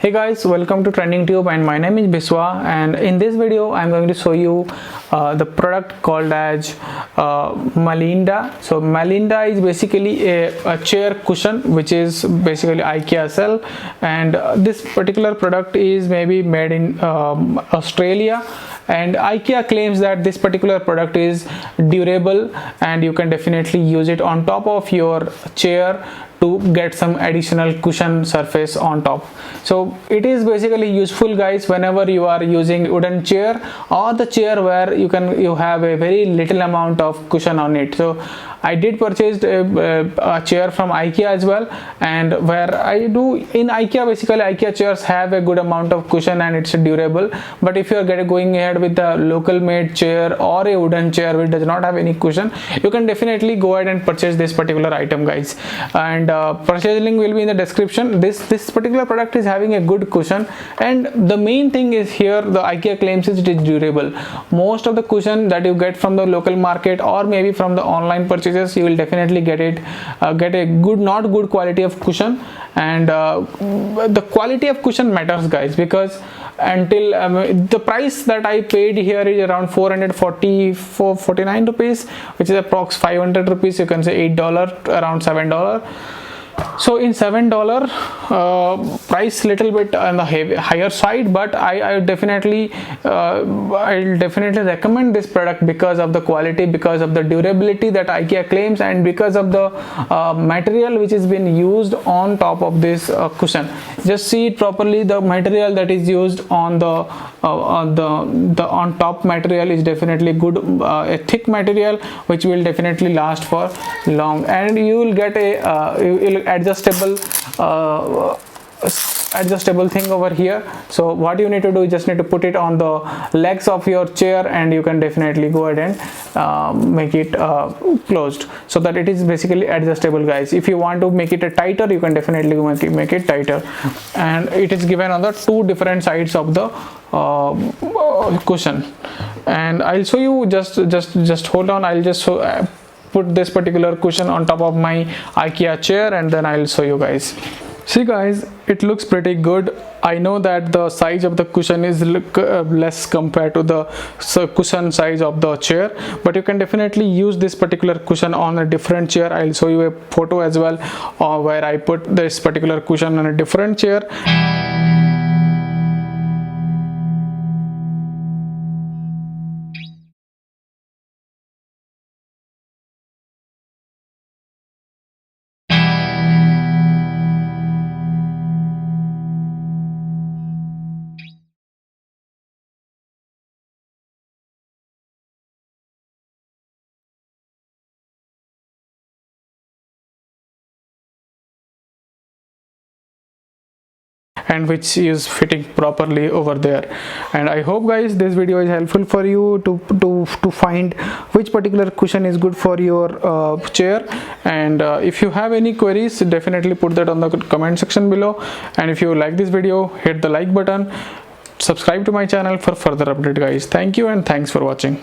Hey guys, welcome to Trending Tube and my name is Biswa, and in this video I'm going to show you the product called as Malinda. So Malinda is basically a chair cushion which is basically IKEA sell, and this particular product is maybe made in Australia, and IKEA claims that this particular product is durable and you can definitely use it on top of your chair to get some additional cushion surface on top. So it is basically useful guys whenever you are using wooden chair or the chair where you have a very little amount of cushion on it. So I did purchase a chair from IKEA as well, and where I do in IKEA, basically IKEA chairs have a good amount of cushion and it's durable. But if you are going ahead with a local made chair or a wooden chair which does not have any cushion, you can definitely go ahead and purchase this particular item guys, and purchase link will be in the description. This particular product is having a good cushion, and the main thing is here the IKEA claims it is durable. Most of the cushion that you get from the local market or maybe from the online purchases, you will definitely get a not good quality of cushion, and the quality of cushion matters guys, because until the price that I paid here is around 449 rupees, which is approx 500 rupees, you can say $8, around $7. So in $7 price little bit on the higher side, but I'll definitely recommend this product because of the quality, because of the durability that IKEA claims, and because of the material which has been used on top of this cushion. Just see it properly. The material that is used on the on top material is definitely good, a thick material which will definitely last for long, and you will get a adjustable thing over here. So what you need to do is just need to put it on the legs of your chair, and you can definitely go ahead and make it closed, so that it is basically adjustable guys. If you want to make it tighter, you can definitely make it tighter, and it is given on the two different sides of the cushion. And I'll show you, just hold on, I'll just put this particular cushion on top of my IKEA chair, and then I'll show you guys. See guys, it looks pretty good. I know that the size of the cushion is less compared to the cushion size of the chair, but you can definitely use this particular cushion on a different chair. I'll show you a photo as well where I put this particular cushion on a different chair. And which is fitting properly over there. And I hope guys this video is helpful for you to find which particular cushion is good for your chair. And if you have any queries, definitely put that on the comment section below. And if you like this video, hit the like button, subscribe to my channel for further update guys. Thank you and thanks for watching.